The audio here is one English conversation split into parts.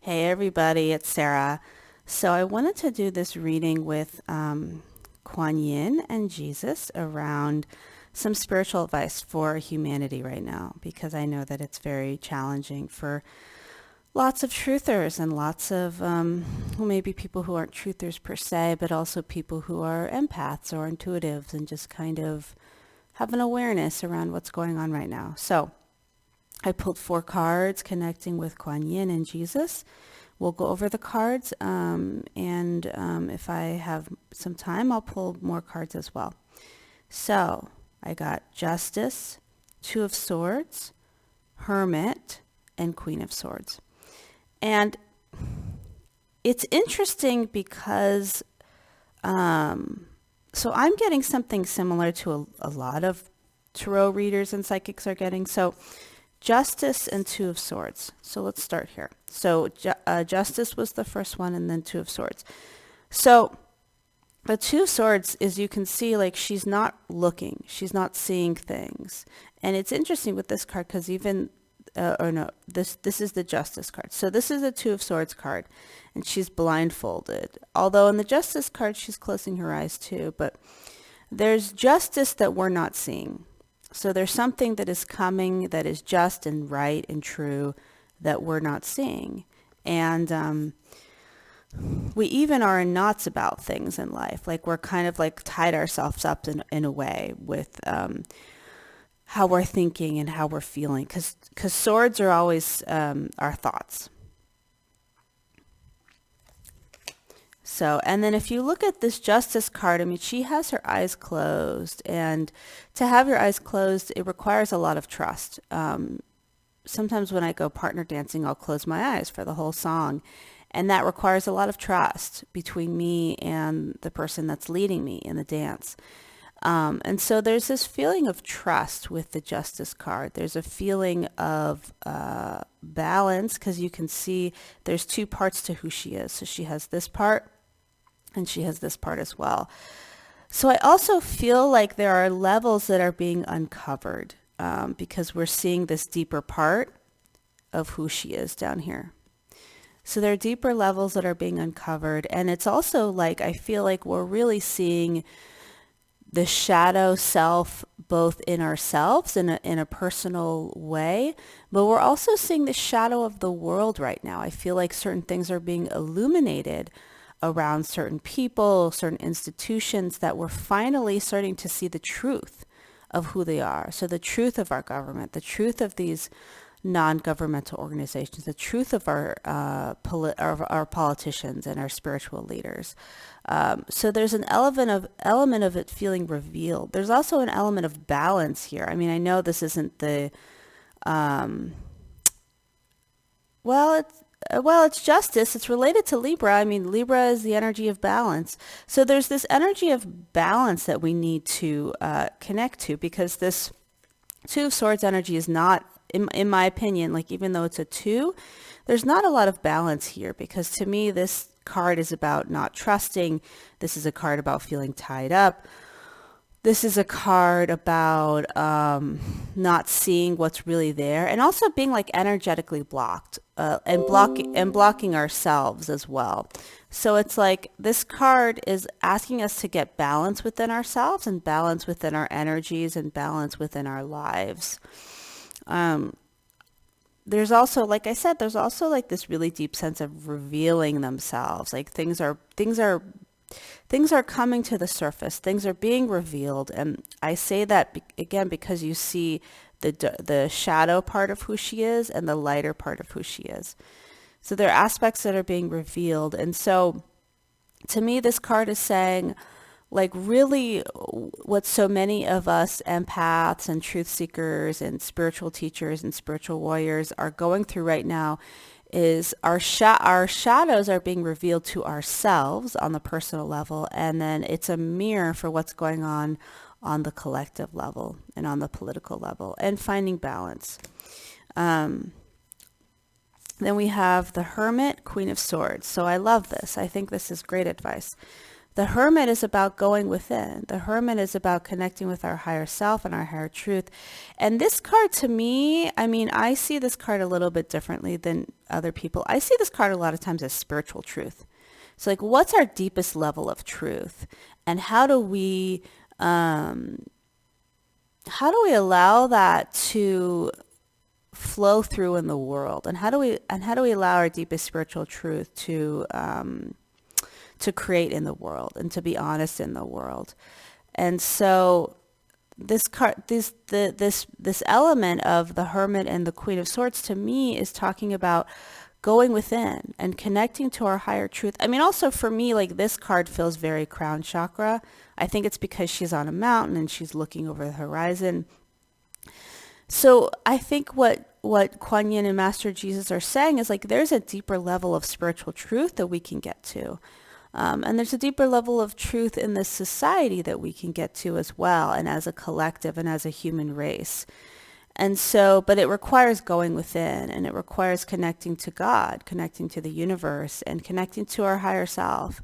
Hey everybody, it's Sarah. So I wanted to do this reading with Quan Yin and Jesus around some spiritual advice for humanity right now, because I know that it's very challenging for lots of truthers and lots of well, maybe people who aren't truthers per se, but also people who are empaths or intuitives and just kind of have an awareness around what's going on right now. So I pulled 4 cards connecting with Quan Yin and Jesus. We'll go over the cards, and if I have some time, I'll pull more cards as well. So I got Justice, Two of Swords, Hermit, and Queen of Swords. And it's interesting because, so I'm getting something similar to a lot of tarot readers and psychics are getting. So Justice and Two of Swords. So let's start here. So Justice was the first one, and then Two of Swords. So the Two of Swords is, you can see, like, she's not looking. She's not seeing things. And it's interesting with this card because even, this is the Justice card. So this is the Two of Swords card, and she's blindfolded. Although in the Justice card, she's closing her eyes too. But there's justice that we're not seeing. So there's something that is coming that is just and right and true that we're not seeing. And we even are in knots about things in life. Like, we're kind of like tied ourselves up in a way with how we're thinking and how we're feeling. Because swords are always our thoughts. So, and then if you look at this Justice card, I mean, she has her eyes closed, and to have your eyes closed, it requires a lot of trust. Sometimes when I go partner dancing, I'll close my eyes for the whole song, and that requires a lot of trust between me and the person that's leading me in the dance. And so there's this feeling of trust with the Justice card. There's a feeling of balance, because you can see there's 2 parts to who she is. So she has this part, and she has this part as well. So I also feel like there are levels that are being uncovered, because we're seeing this deeper part of who she is down here. So there are deeper levels that are being uncovered. And it's also like, I feel like we're really seeing the shadow self both in ourselves in a personal way, but we're also seeing the shadow of the world right now. I feel like certain things are being illuminated around certain people, certain institutions, that we're finally starting to see the truth of who they are. So the truth of our government, the truth of these non-governmental organizations, the truth of our politicians and our spiritual leaders. So there's an element of it feeling revealed. There's also an element of balance here. I mean, I know this isn't the it's justice. It's related to Libra. I mean, Libra is the energy of balance. So there's this energy of balance that we need to connect to, because this Two of Swords energy is not, in my opinion, like, even though it's a 2, there's not a lot of balance here, because to me, this card is about not trusting. This is a card about feeling tied up. This is a card about not seeing what's really there, and also being like energetically blocked, and blocking ourselves as well. So it's like this card is asking us to get balance within ourselves, and balance within our energies, and balance within our lives. There's also, like I said, there's also like this really deep sense of revealing themselves. Like things are coming to the surface. Things are being revealed. And I say that again, because you see the shadow part of who she is and the lighter part of who she is. So there are aspects that are being revealed. And so to me, this card is saying, like, really what so many of us empaths and truth seekers and spiritual teachers and spiritual warriors are going through right now is our shadows are being revealed to ourselves on the personal level, and then it's a mirror for what's going on the collective level and on the political level, and finding balance. Then we have the Hermit, Queen of Swords. So I love this. I think this is great advice. The Hermit is about going within. The Hermit is about connecting with our higher self and our higher truth. And this card to me, I mean, I see this card a little bit differently than other people. I see this card a lot of times as spiritual truth. So like, what's our deepest level of truth? And how do we allow that to flow through in the world? And how do we allow our deepest spiritual truth to create in the world and to be honest in the world? And so this card, this element of the Hermit and the Queen of Swords to me is talking about going within and connecting to our higher truth. I mean, also for me, like, this card feels very crown chakra. I think it's because she's on a mountain and she's looking over the horizon. So I think what Quan Yin and Master Jesus are saying is, like, there's a deeper level of spiritual truth that we can get to. And there's a deeper level of truth in this society that we can get to as well, and as a collective and as a human race. And so, but it requires going within, and it requires connecting to God, connecting to the universe, and connecting to our higher self.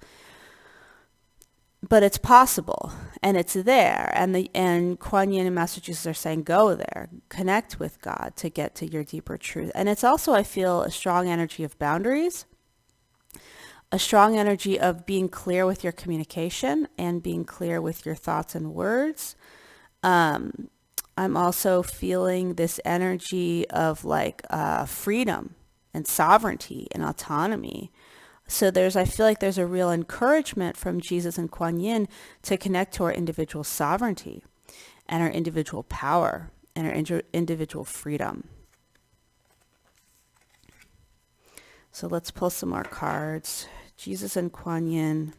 But it's possible, and it's there. And Kuan Yin and Master Jesus are saying, go there, connect with God to get to your deeper truth. And it's also, I feel, a strong energy of boundaries, a strong energy of being clear with your communication and being clear with your thoughts and words. I'm also feeling this energy of like freedom and sovereignty and autonomy. So I feel like there's a real encouragement from Jesus and Kuan Yin to connect to our individual sovereignty and our individual power and our individual freedom. So let's pull some more cards. Jesus and Kuan Yin.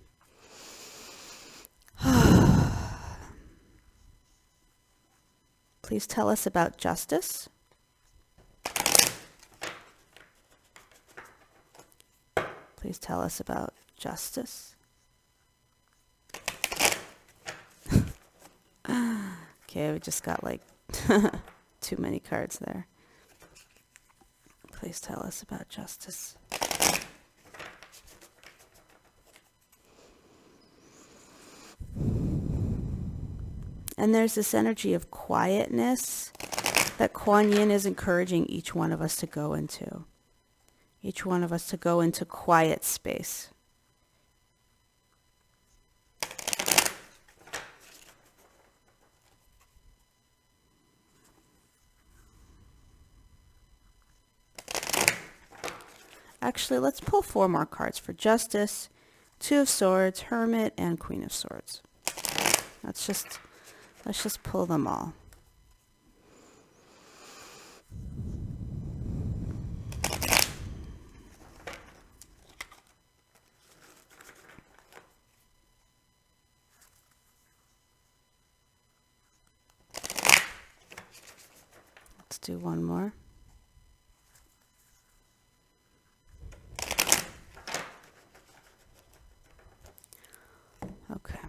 Please tell us about justice. Please tell us about justice. Okay, we just got like too many cards there. Please tell us about justice. And there's this energy of quietness that Kuan Yin is encouraging each one of us to go into. Each one of us to go into quiet space. Actually, let's pull 4 more cards for justice, 2 of Swords, Hermit, and Queen of Swords. Let's just pull them all. Let's do one more. Okay.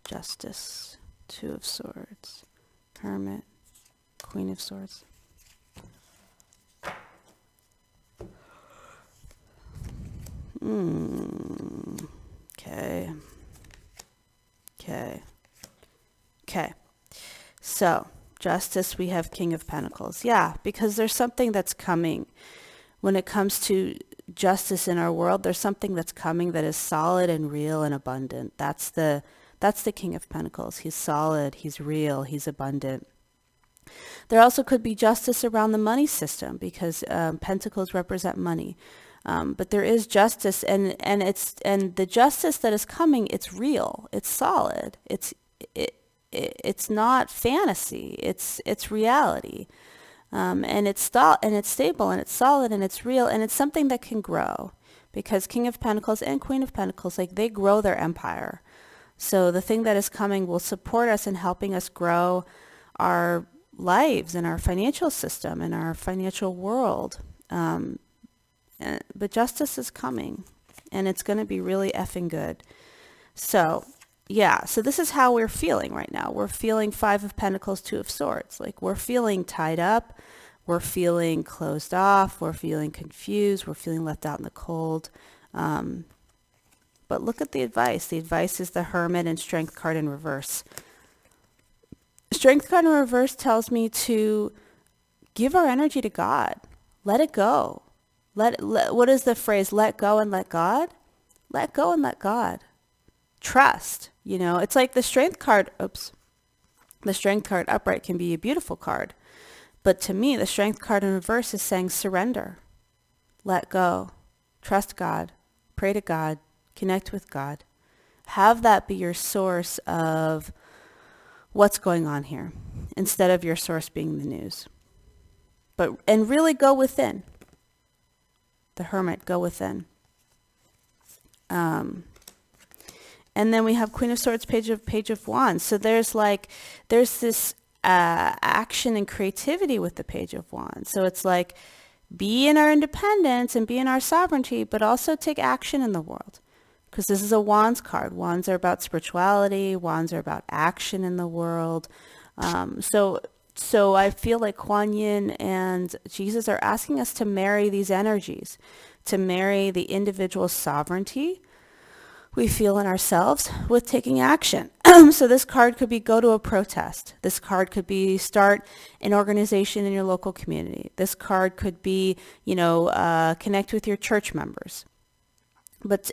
Justice, 2 of Swords, Hermit, Queen of Swords. Okay. So, justice, we have King of Pentacles. Yeah, because there's something that's coming. When it comes to justice in our world, there's something that's coming that is solid and real and abundant. That's the King of Pentacles. He's solid, he's real, he's abundant. There also could be justice around the money system because pentacles represent money. But there is justice, and the justice that is coming, it's real, it's solid, it's not fantasy, it's reality. And it's stable, and it's solid, and it's real, and it's something that can grow, because King of Pentacles and Queen of Pentacles, like, they grow their empire. So the thing that is coming will support us in helping us grow our lives and our financial system and our financial world. But justice is coming, and it's going to be really effing good. So yeah, so this is how we're feeling right now. We're feeling 5 of Pentacles, 2 of Swords. Like, we're feeling tied up. We're feeling closed off. We're feeling confused. We're feeling left out in the cold. But But look at the advice. The advice is the Hermit and Strength card in reverse. Strength card in reverse tells me to give our energy to God. Let it go. What is the phrase? Let go and let God? Let go and let God. Trust. It's like the Strength card. The Strength card upright can be a beautiful card. But to me, the Strength card in reverse is saying surrender. Let go. Trust God. Pray to God. Connect with God. Have that be your source of what's going on here, instead of your source being the news. And really go within. The Hermit, go within. And then we have Queen of Swords, Page of Wands. So there's this action and creativity with the Page of Wands. So it's like, be in our independence and be in our sovereignty, but also take action in the world. Because this is a Wands card. Wands are about spirituality. Wands are about action in the world. So I feel like Quan Yin and Jesus are asking us to marry these energies, to marry the individual sovereignty we feel in ourselves with taking action. So this card could be go to a protest. This card could be start an organization in your local community. This card could be, connect with your church members.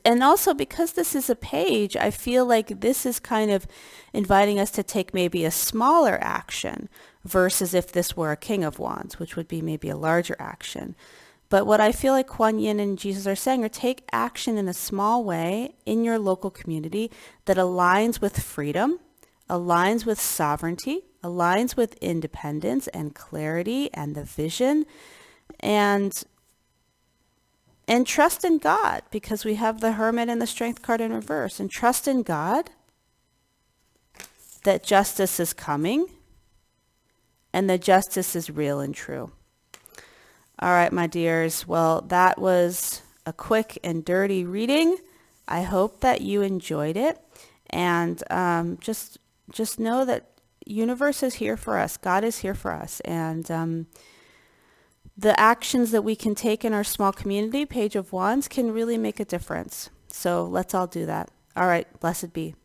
And also because this is a page, I feel like this is kind of inviting us to take maybe a smaller action versus if this were a King of Wands, which would be maybe a larger action. But what I feel like Quan Yin and Jesus are saying are take action in a small way in your local community that aligns with freedom, aligns with sovereignty, aligns with independence and clarity and the vision, and trust in God, because we have the Hermit and the Strength card in reverse. And trust in God that justice is coming and that justice is real and true. All right, my dears. Well, that was a quick and dirty reading. I hope that you enjoyed it. And just know that universe is here for us. God is here for us. And the actions that we can take in our small community, Page of Wands, can really make a difference. So let's all do that. All right, blessed be.